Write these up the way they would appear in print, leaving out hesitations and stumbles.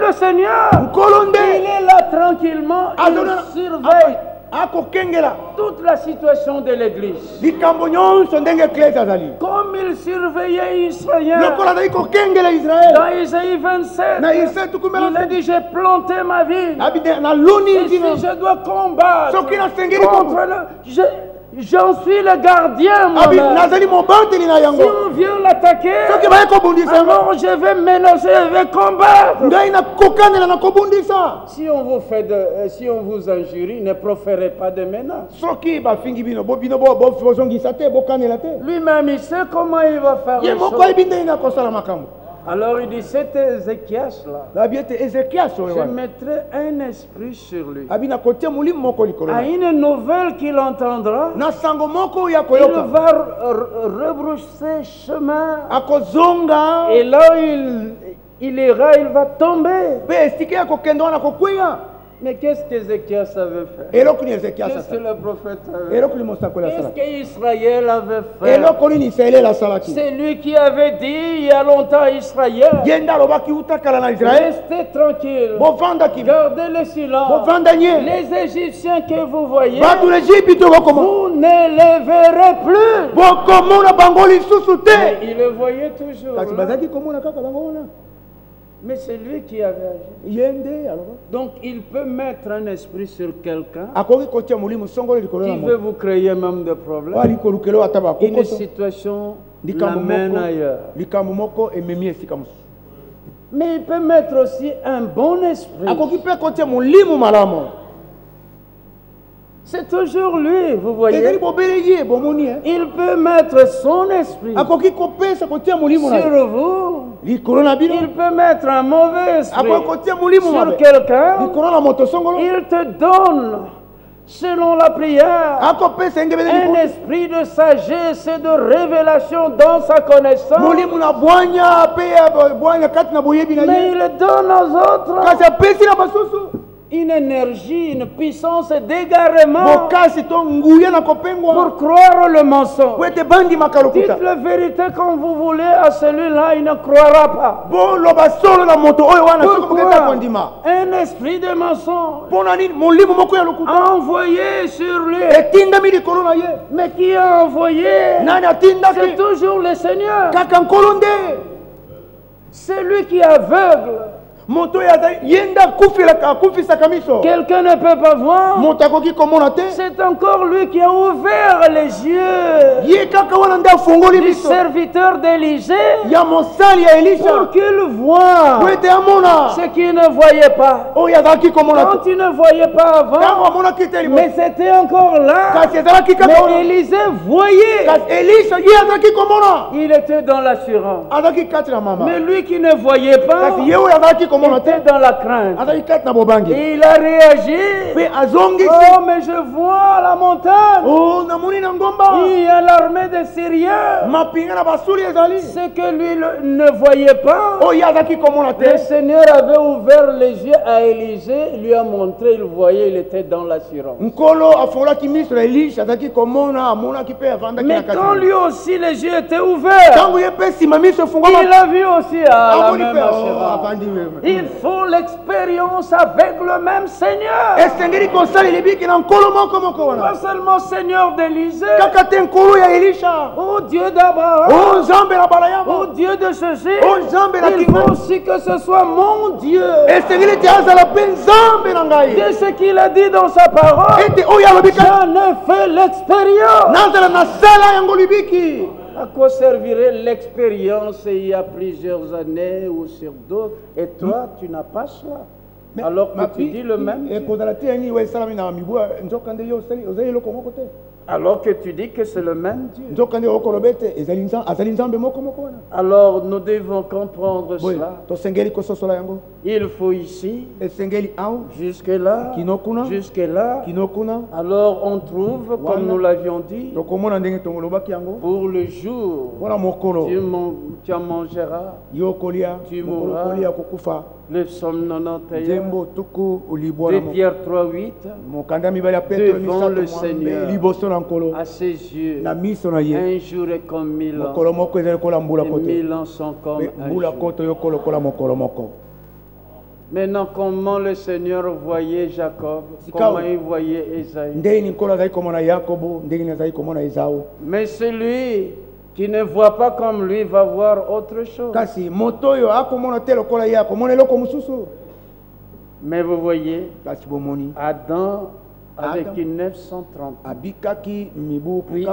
le Seigneur, il est là tranquillement, il surveille toute la situation de l'église. Comme il surveillait Israël, dans Isaïe 27, il a dit, j'ai planté ma ville. Et si je dois combattre contre j'en suis le gardien, moi-même. Si on vient l'attaquer, alors je vais menacer, je vais combattre. Si on vous injurie, ne proférez pas de menaces. Lui-même, il sait comment il va faire les choses. Alors il dit, cet Ézéchias-là, je mettrai un esprit sur lui. À une nouvelle qu'il entendra, il va rebrousser chemin. Et là il ira, il va tomber. Mais qu'est-ce qu'Ézéchias avait fait? Qu'est-ce que le prophète avait fait? Qu'est-ce qu'Israël avait fait? C'est lui qui avait dit il y a longtemps à Israël, restez tranquille, gardez le silence. Les Égyptiens que vous voyez, vous ne les verrez plus. Mais il le voyait toujours. Mais c'est lui qui avait agi. Donc il peut mettre un esprit sur quelqu'un qui veut vous créer même des problèmes. Une situation l'amène ailleurs. Mais il peut mettre aussi un bon esprit. C'est toujours lui, vous voyez. Il peut mettre son esprit sur vous. Il peut mettre un mauvais esprit sur quelqu'un. Il te donne, selon la prière, un esprit de sagesse et de révélation dans sa connaissance. Mais il donne aux autres une énergie, une puissance d'égarement pour croire le mensonge. Dites la vérité quand vous voulez à celui-là, il ne croira pas. Pourquoi? Un esprit de mensonge envoyé sur lui. Mais qui a envoyé? C'est toujours le Seigneur. C'est lui qui est aveugle. Quelqu'un ne peut pas voir. C'est encore lui qui a ouvert les yeux du serviteur d'Élisée pour qu'il voie ce qu'il ne voyait pas. Quand il ne voyait pas avant, mais c'était encore là. Mais Élisée voyait. Il était dans l'assurance. Mais lui qui ne voyait pas, il était dans la crainte. Et il a réagi. Oh, mais je vois la montagne. Il y a l'armée des Syriens. Ce que lui ne voyait pas, le Seigneur avait ouvert les yeux à Élisée, lui a montré, il voyait, il était dans l'assurance. Mais quand lui aussi les yeux étaient ouverts, il a vu aussi la même assurance. Il faut l'expérience avec le même Seigneur. Pas seulement Seigneur d'Élisée. Oh Dieu d'Abraham. Oh Dieu de ceci. Il faut aussi que ce soit mon Dieu. C'est ce qu'il a dit dans sa parole. J'en ai fait l'expérience. À quoi servirait l'expérience il y a plusieurs années ou sur d'autres? Et toi, tu n'as pas cela. Alors que tu dis le même Dieu. Alors que tu dis que c'est le même Dieu. Alors nous devons comprendre cela. Il faut ici, jusque-là, jusque-là. Alors on trouve, comme nous l'avions dit, pour le jour, tu en mangeras, tu mourras. Le psaume 91 de Pierre 3:8, devant le Seigneur, à ses yeux, un jour est comme 1000 ans, et 1000 ans sont comme un jour. Maintenant, comment le Seigneur voyait Jacob, comment il voyait Esaü. Mais celui qui ne voit pas comme lui va voir autre chose. Mais vous voyez, Adam avec une 930, puis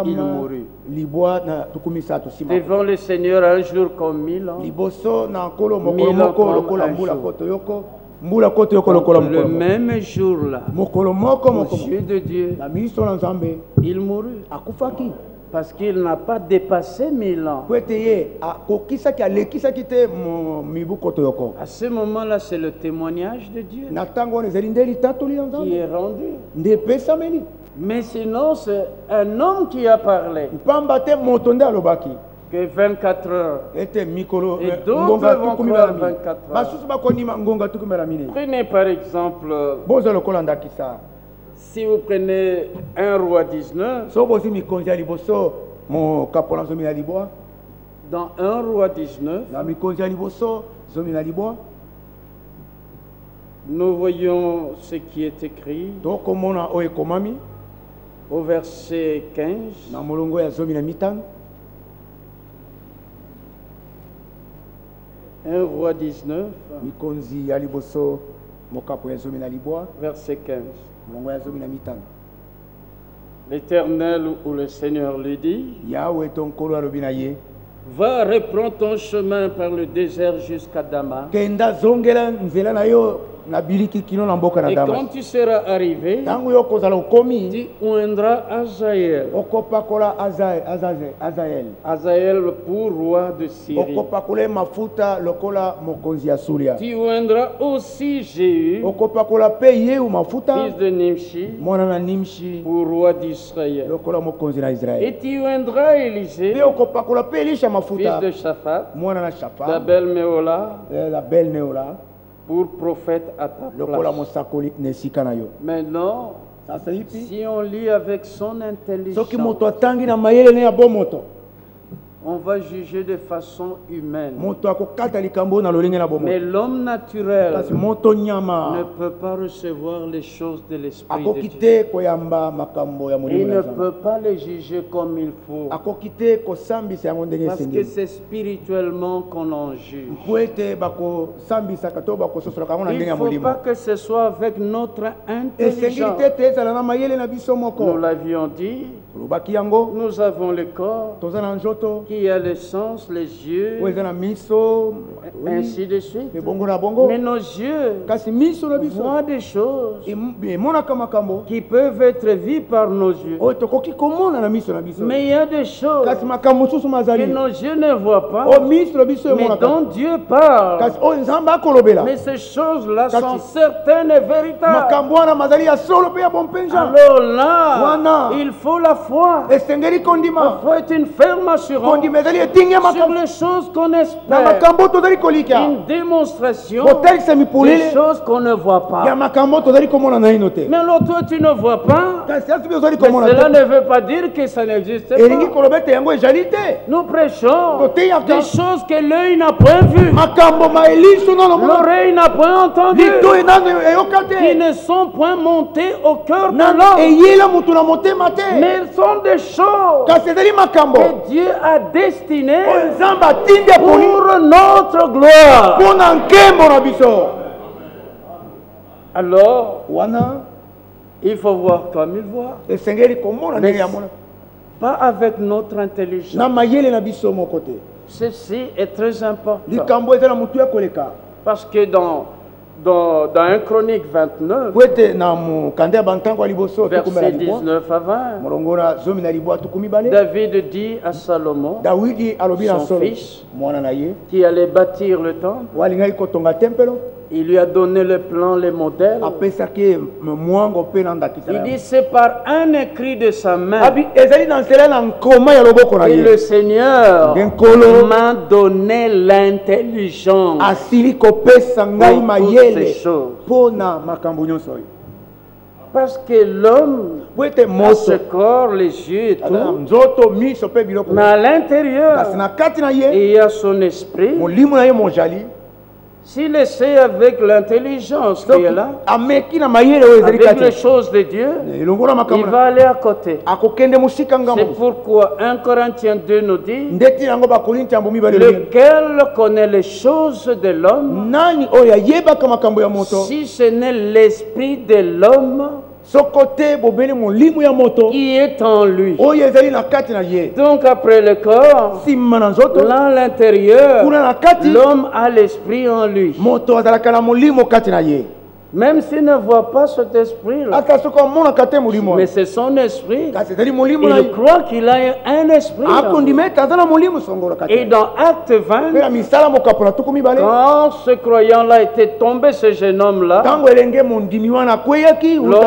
il mourut. Devant le Seigneur, un jour comme 1000 ans. 1000 ans comme un jour. Le même jour-là, aux yeux de Dieu, il mourut. Parce qu'il n'a pas dépassé 1000 ans. À ce moment-là, c'est le témoignage de Dieu qui est rendu. Mais sinon, c'est un homme qui a parlé. Que 24 heures. Et d'autres vont croire 24 heures. Prenez par exemple, si vous prenez 1 roi 19, dans 1 roi 19, nous voyons ce qui est écrit au verset 15. 1 roi 19, verset 15. L'Éternel ou le Seigneur lui dit, va reprendre ton chemin par le désert jusqu'à Damas. Et quand tu seras arrivé, tu oindras Azaël. Azaël pour roi de Syrie. Tu oindras aussi Jéhu, fils de Nimshi, pour roi d'Israël. Et tu oindras Élisée, fils de Shaphat, d'Abel-Méhola, pour prophète à ta place. Maintenant, si on lit avec son intelligence, on va juger de façon humaine. Mais l'homme naturel ne peut pas recevoir les choses de l'Esprit de Dieu. Il ne peut pas les juger comme il faut. Parce que c'est spirituellement qu'on en juge. Il ne faut pas que ce soit avec notre intelligence. Nous l'avions dit, nous avons le corps qui a le sens, les yeux, ainsi de suite. Mais nos yeux voient des choses qui peuvent être vues par nos yeux. Mais il y a des choses que nos yeux ne voient pas, mais dont Dieu parle. Mais ces choses-là sont certaines et véritables. Alors là, il faut la foi. Il faut être une ferme assurance sur les choses qu'on espère. Une démonstration des choses qu'on ne voit pas. Mais alors toi tu ne vois pas, mais cela ne veut pas dire que ça n'existe pas. Nous prêchons des choses que l'œil n'a point vues, l'oreille n'a point entendu, qui ne sont point montées au cœur de l'homme, mais elles sont des choses que Dieu a destinées pour notre gloire. Alors, il faut voir comme il voit, mais pas avec notre intelligence. Ceci est très important. Parce que dans 1 Chronique 29, verset 19 à 20, David dit à Salomon, son fils, qui allait bâtir le temple, il lui a donné le plan, les modèles. Il dit, c'est par un écrit de sa main et le Seigneur m'a donné l'intelligence pour toutes ces choses. Parce que l'homme a ce corps, les yeux et tout, mais à l'intérieur, il y a son esprit, S'il essaie avec l'intelligence qui est là, avec les choses de Dieu, il va aller à côté. C'est pourquoi 1 Corinthiens 2 nous dit, lequel connaît les choses de l'homme, si ce n'est l'esprit de l'homme qui est en lui. Donc après le corps, là à l'intérieur, l'homme a l'esprit en lui. Même s'il ne voit pas cet esprit-là, mais c'est son esprit, il croit qu'il a un esprit. Et dans Acte 20, quand ce croyant-là était tombé, ce jeune homme-là, lors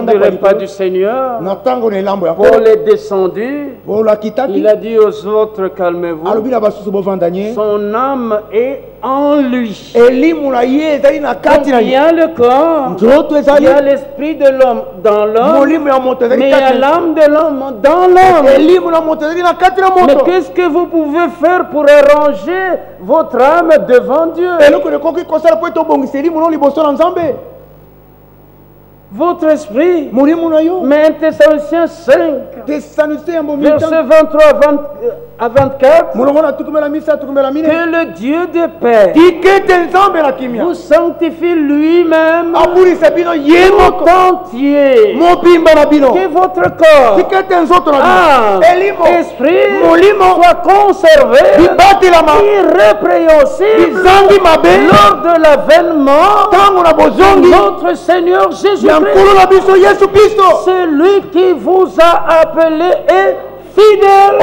du repas du Seigneur, Paul est descendu, il a dit aux autres, calmez-vous, son âme est en lui. Donc, il y a le corps, il y a l'esprit de l'homme dans l'homme, mais il y a l'âme de l'homme dans l'homme. Mais qu'est-ce que vous pouvez faire pour arranger votre âme devant Dieu? Votre esprit. Mais 1 Thessaloniciens 5, verset 23 à 24, que le Dieu de paix vous sanctifie lui-même tout entier, que votre corps, âme, esprit soit conservé irrépréhensible lors de l'avènement de notre Seigneur Jésus-Christ. Celui qui vous a appelé est fidèle.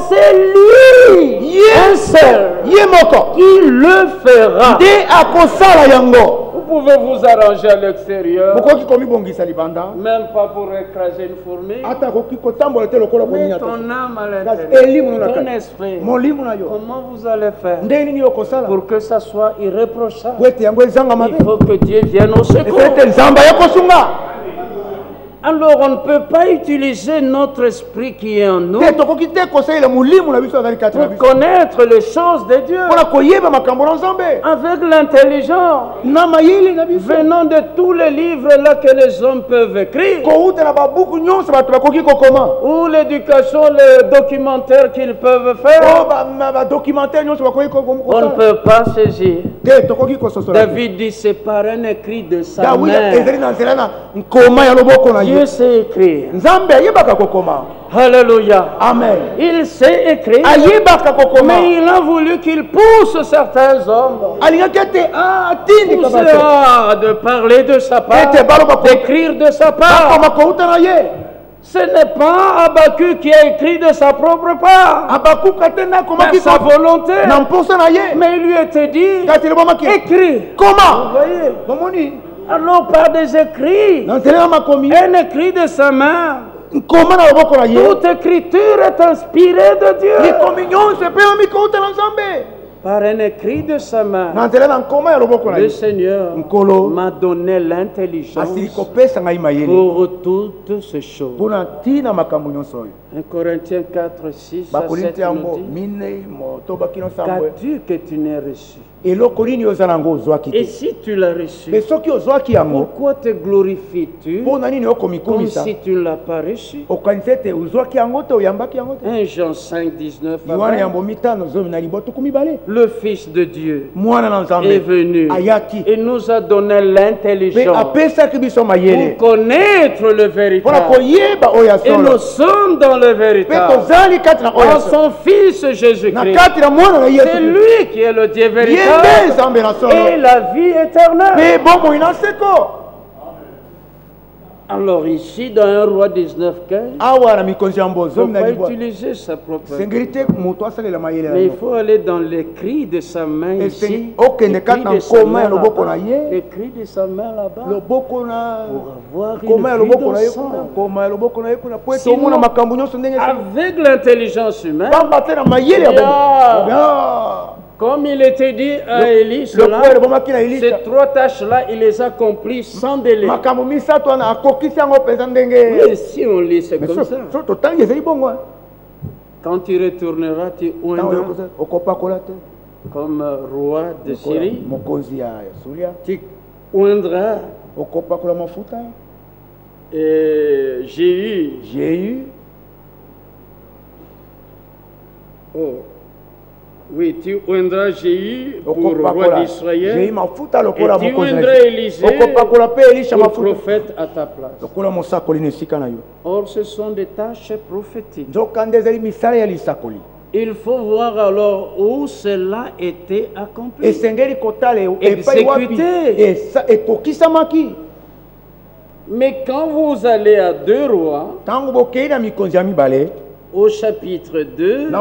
C'est lui, un seul, qui le fera. Vous pouvez vous arranger à l'extérieur, même pas pour écraser une fourmi. Mais ton âme à l'intérieur, ton esprit, comment vous allez faire pour que ça soit irréprochable? Il faut que Dieu vienne au secours. Alors on ne peut pas utiliser notre esprit qui est en nous pour connaître les choses de Dieu avec l'intelligence venant de tous les livres là que les hommes peuvent écrire, ou l'éducation, le documentaire qu'ils peuvent faire. On ne peut pas saisir. David dit c'est par un écrit de sa main. Dieu sait écrire. Alléluia. Amen. Il sait écrire, mais il a voulu qu'il pousse certains hommes de parler de sa part, d'écrire de sa part. Ce n'est pas Habakkuk qui a écrit de sa propre part, par sa volonté, mais il lui était dit, écris. Comment? Vous voyez? Alors par des écrits, un écrit de sa main. Toute écriture est inspirée de Dieu. Par un écrit de sa main, le Seigneur m'a donné l'intelligence pour toutes ces choses. 1 Corinthiens 4, 6 à 7 nous dit, qu'as-tu que tu n'aies reçu? Et si tu l'as reçu, pourquoi te glorifies-tu comme si tu ne l'as pas reçu? 1 Jean 5, 19 à 20. Le Fils de Dieu est venu et nous a donné l'intelligence pour connaître le véritable. Et nous sommes dans le véritable en son Fils Jésus-Christ. C'est lui qui est le Dieu véritable et la vie éternelle. Alors ici, dans 1 Roi 19, 15, il ne faut pas utiliser sa propre main. Mais il faut aller dans l'écrit de sa main ici, l'écrit de sa main là-bas, pour avoir une vie d'ensemble. Avec l'intelligence humaine, comme il était dit à Élie, ces trois tâches-là, il les a accomplies sans délai. Oui, si on lit, c'est comme ça. Quand tu retourneras, tu oindras. comme roi de Syrie. Tu oindras Jéhu. Oh. Oui, tu oindras Jéhu pour roi d'Israël. Et tu oindras Élisée pour prophète à ta place. Or, ce sont des tâches prophétiques. Il faut voir alors où cela était accompli. Exécuté. Mais quand vous allez à 2 Rois, au chapitre 2,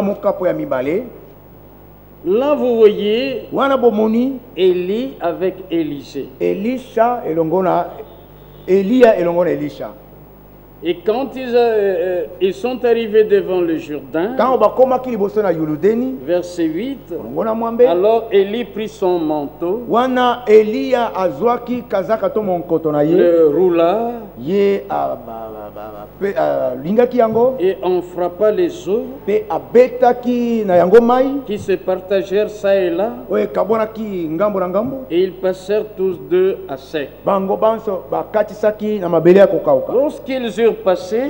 là vous voyez Élie avec Élisée. Elisha Et quand ils sont arrivés devant le Jourdain, verset 8, alors Élie prit son manteau, le roula, et en frappa les eaux qui se partagèrent ça et là, et ils passèrent tous deux à sec. Lorsqu'ils eurent passé,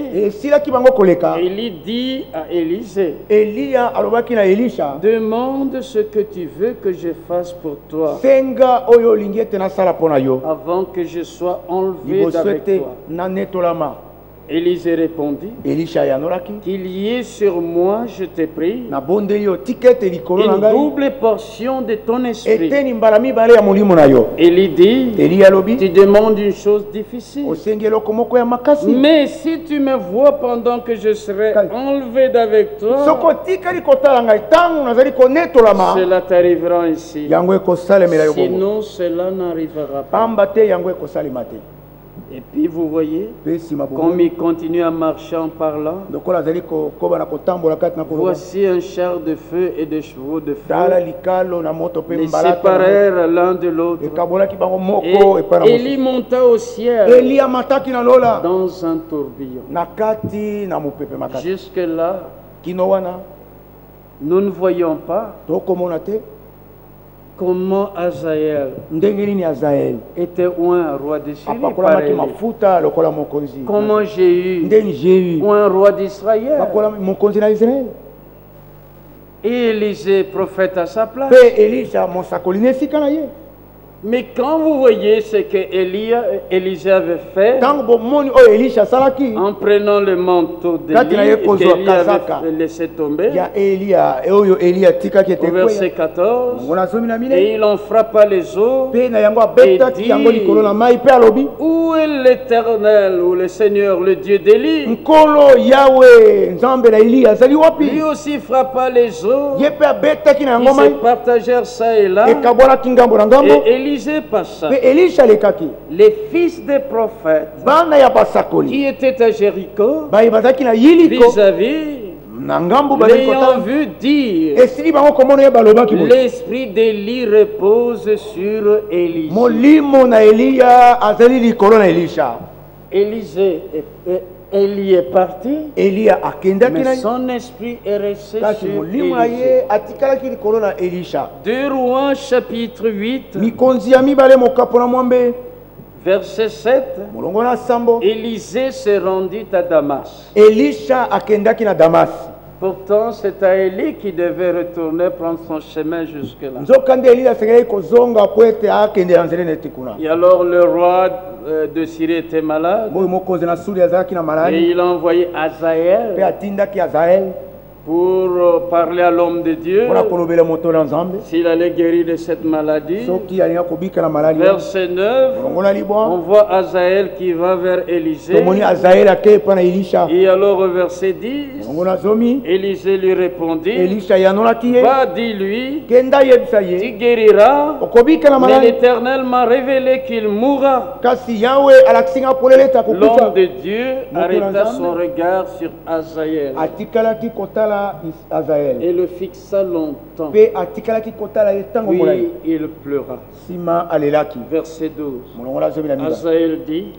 Élie dit à Élisée, demande ce que tu veux que je fasse pour toi avant que je sois enlevé d'avec toi. Élisée répondit, qu'il y ait sur moi, je te prie, une double portion de ton esprit. Élie dit, tu demandes une chose difficile. Mais si tu me vois pendant que je serai enlevé d'avec toi, cela t'arrivera ainsi. Sinon, cela n'arrivera pas. Et puis vous voyez, comme il continue à marcher en parlant, voici un char de feu et des chevaux de feu. Les séparèrent l'un de l'autre. Et Élie monta au ciel dans un tourbillon. Jusque-là, nous ne voyons pas comment Azaël était un roi de Syrie. Comment Jéhu un roi d'Israël. Et Élisée prophète à sa place. Mais quand vous voyez ce que Élisée avait fait, en prenant le manteau d'Élie qu'Élie avait laissé tomber, au verset 14, et il en frappa les eaux et dit, où est l'Éternel ou le Seigneur, le Dieu d'Élie? Lui aussi frappa les eaux, ils se partagèrent ça et là, et Élisée passa. Les fils des prophètes qui étaient à Jéricho vis-à-vis l'ayant vu dire, l'esprit d'Élie repose sur Élisée. Élie est parti, mais son esprit est resté sur Élisée. 2 Rois chapitre 8, verset 7, Élisée se rendit à Damas. Pourtant, c'est à Élie qui devait retourner prendre son chemin jusque-là. Et alors le roi de Syrie était malade. Et il a envoyé Azaël pour parler à l'homme de Dieu s'il allait guérir de cette maladie. Verset 9, on voit Azaël qui va vers Élisée. Et alors au verset 10, Élisée lui répondit, va, dis-lui, tu guériras, mais l'Éternel m'a révélé qu'il mourra. L'homme de Dieu arrêta son regard sur Azaël. et le fixa longtemps. Puis il pleura. Verset 12. Azaël dit,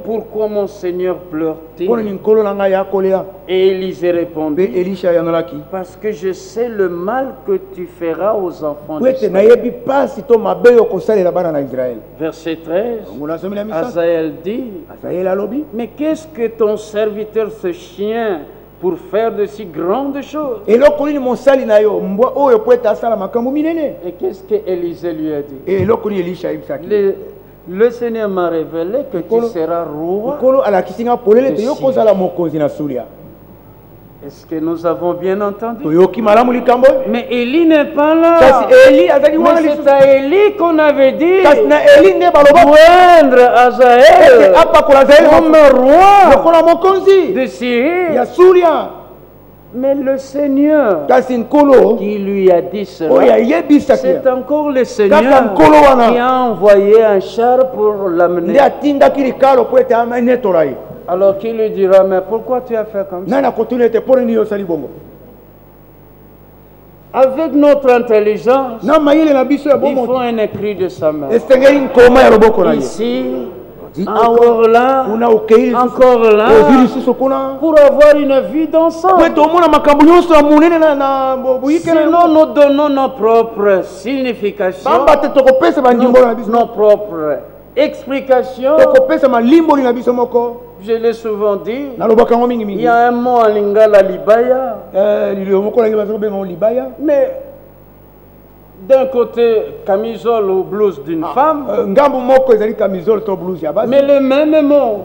pourquoi mon Seigneur pleure-t-il? Et Élisée répondit, parce que je sais le mal que tu feras aux enfants d'Israël. Verset 13. Azaël dit, mais qu'est-ce que ton serviteur ce chien pour faire de si grandes choses? Et qu'est-ce que Élisée lui a dit? Le Seigneur m'a révélé que tu seras roi. Est-ce que nous avons bien entendu? Mais Élie n'est pas là. Mais c'est à Élie qu'on avait dit moindre Azaël comme roi de Syrie. Mais le Seigneur qui lui a dit cela, c'est encore le Seigneur qui a envoyé un char pour l'amener. Alors qui lui dira, mais pourquoi tu as fait comme ça? Avec notre intelligence, il faut un écrit de sa main. Ici, encore là, encore là, pour avoir une vie d'ensemble. Sinon, nous donnons nos propres significations, nos propres explications. Je l'ai souvent dit, il y a un mot en lingala libaya. Mais d'un côté, camisole ou blouse d'une femme. Mais le même mot.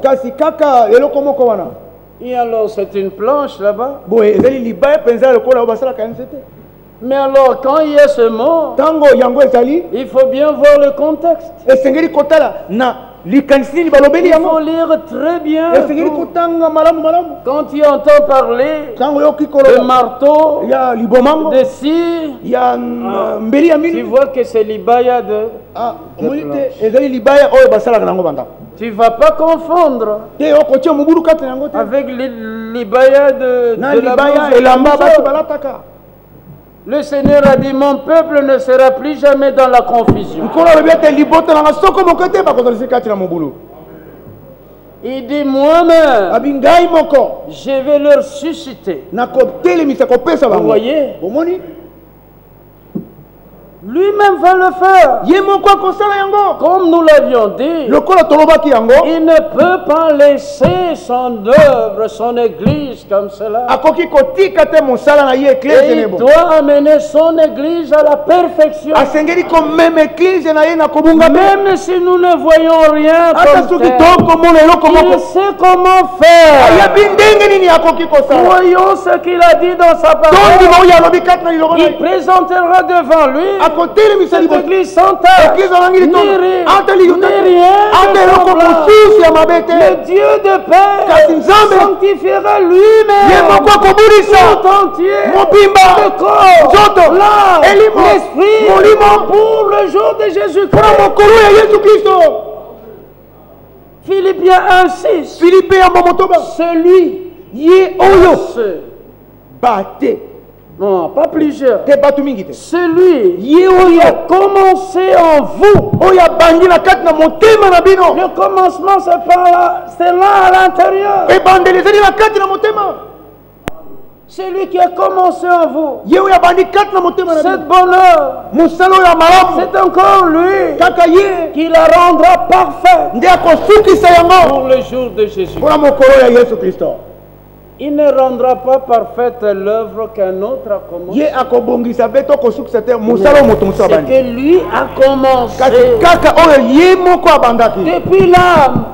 Et alors, c'est une planche là-bas. Mais alors, quand il y a ce mot, il faut bien voir le contexte. Il faut lire très bien. Quand tu entends parler de marteau, de cire, tu vois que c'est l'ibaya de tu ne vas pas confondre avec l'ibaya de la maison. Le Seigneur a dit, mon peuple ne sera plus jamais dans la confusion. Il dit, moi-même, je vais leur susciter. Vous voyez? Lui-même va le faire. Comme nous l'avions dit, il ne peut pas laisser son œuvre, son église comme cela. Et il doit amener son église à la perfection. Même si nous ne voyons rien comme tel, il sait comment faire. Voyons ce qu'il a dit dans sa parole. Il présentera devant lui cette église sans tache, ni rien, le Dieu de paix sanctifiera lui-même tout entier, le corps, l'âme, l'esprit, pour le jour de Jésus-Christ. Philippiens 1:6. Celui non, pas plusieurs. Celui qui a commencé en vous. Le commencement, c'est là à l'intérieur. Celui qui a commencé en vous. Cette bonne œuvre, c'est encore lui qui la rendra parfaite pour le jour de Jésus. Il ne rendra pas parfaite l'œuvre qu'un autre a commencé. C'est que lui a commencé. Depuis l'âme,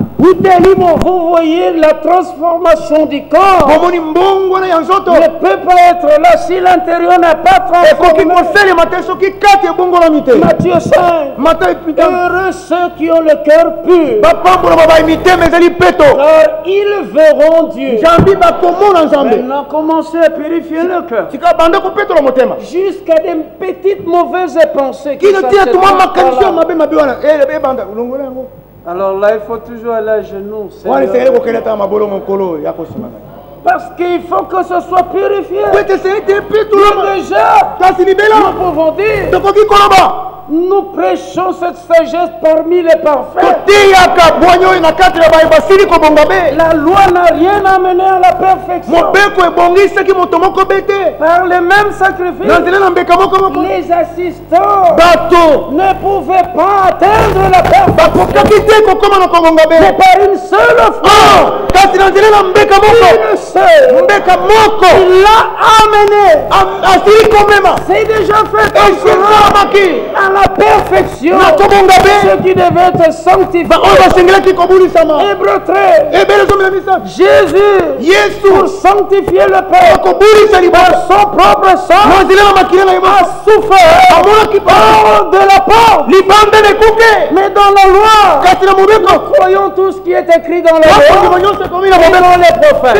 vous voyez la transformation du corps. Ne peut pas être là si l'intérieur n'a pas transformé. Matthieu 5. Heureux ceux qui ont le cœur pur, car ils verront Dieu. Maintenant, commencez à purifier le cœur. Jusqu'à des petites mauvaises pensées qui alors là, il faut toujours aller à genoux. Parce qu'il faut que ce soit purifié. Déjà, nous pouvons dire, nous prêchons cette sagesse parmi les parfaits. La loi n'a rien amené à la perfection. Par les mêmes sacrifices, les assistants ne pouvaient pas atteindre la perfection. Mais par une seule foi, une seule, il l'a amené. C'est déjà fait à la perfection. Ce qui devait être sanctifié. Hébreux 13. Jésus, pour sanctifier le peuple, par son propre sang, a souffert hors de la porte. Mais dans la loi, nous croyons tout ce qui est écrit dans la loi et dans les prophètes.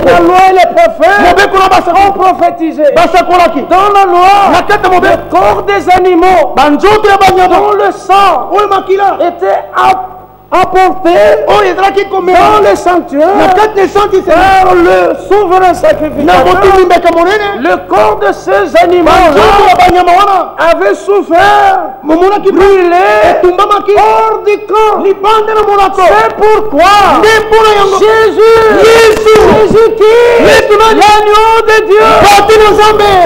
La loi et les prophètes ont prophétisé. Dans la loi, le corps des animaux dont le sang était apporté dans le sanctuaire par le souverain sacrificateur. Le corps de ces animaux avait souffert, brûlé hors du camp. C'est pourquoi Jésus qui l'agneau de Dieu,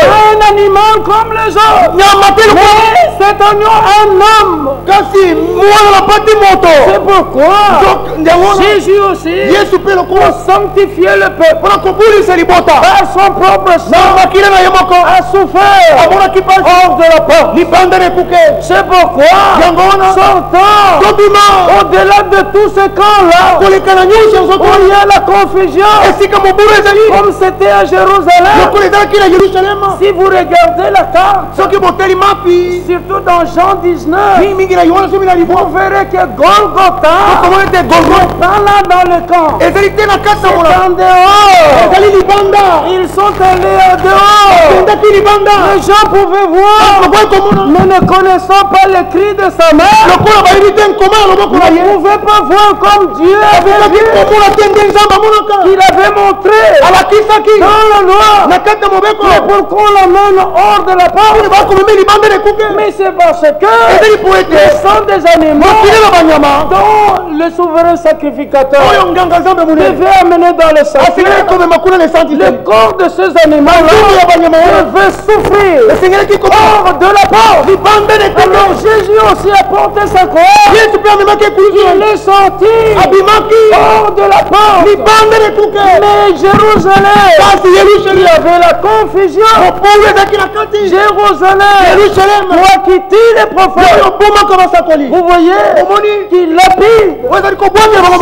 un animal comme les autres, mais cet agneau un homme. C'est pourquoi Jésus aussi, pour sanctifier le peuple, par son propre sang, a souffert hors de la porte. C'est pourquoi, sortant au-delà de tous ces camps-là, où il y a la confusion, comme c'était à Jérusalem, si vous regardez la carte, surtout dans Jean 19, vous verrez que Golgotha n'est pas là dans le camp. C'est en dehors. Ils sont allés en dehors. Les gens pouvaient voir, mais ne connaissant pas le cri de sa mère, ne pouvaient pas voir comme Dieu avait vu, qu'il avait montré dans la loi. Mais pourquoi on l'amène hors de la porte? Mais c'est parce que le sang des animaux dont le souverain sacrificateur devait amener dans le sanctuaire, le corps de ces animaux-là devait souffrir hors de la porte. Alors Jésus aussi a porté sa croix. Il est sorti hors de la porte. Mais Jérusalem, il y avait la confusion. Jérusalem doit quitter les prophètes. Vous voyez qu'il lapide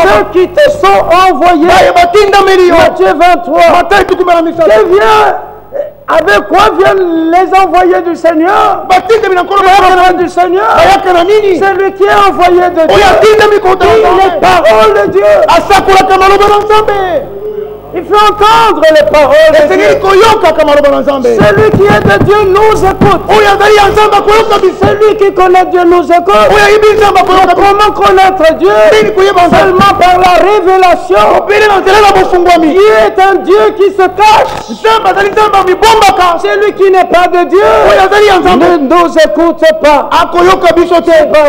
ceux qui te sont envoyés. Matthieu 23. Avec quoi viennent les envoyés du Seigneur? Du Seigneur. C'est lui qui est envoyé de Dieu. Les paroles de Dieu. Il faut entendre les paroles de Dieu. Celui qui est de Dieu nous écoute. Celui qui connaît Dieu nous écoute. Comment connaître Dieu? Seulement par la révélation. Dieu est un Dieu qui se cache. Celui qui n'est pas de Dieu ne nous écoute pas. C'est par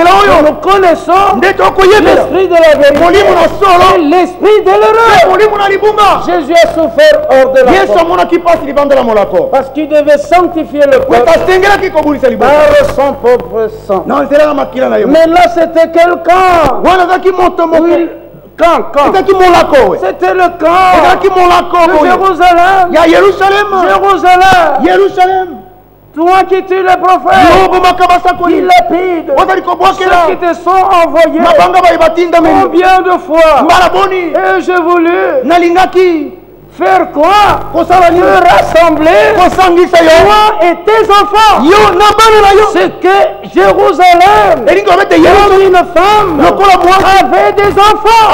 là nous connaissons l'esprit de la vérité et l'esprit de l'erreur. Jésus a souffert hors de la porte parce qu'il devait sanctifier le peuple par son propre sang. Mais là c'était quel camp? C'était le camp de Jérusalem. Toi qui tues les prophètes, qui lapident ceux qui te sont envoyés. Combien de fois ai-je voulu faire quoi? Se rassembler toi et tes enfants. C'est que Jérusalem, comme une femme, avait des enfants.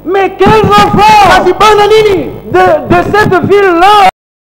Mais quels enfants de cette ville-là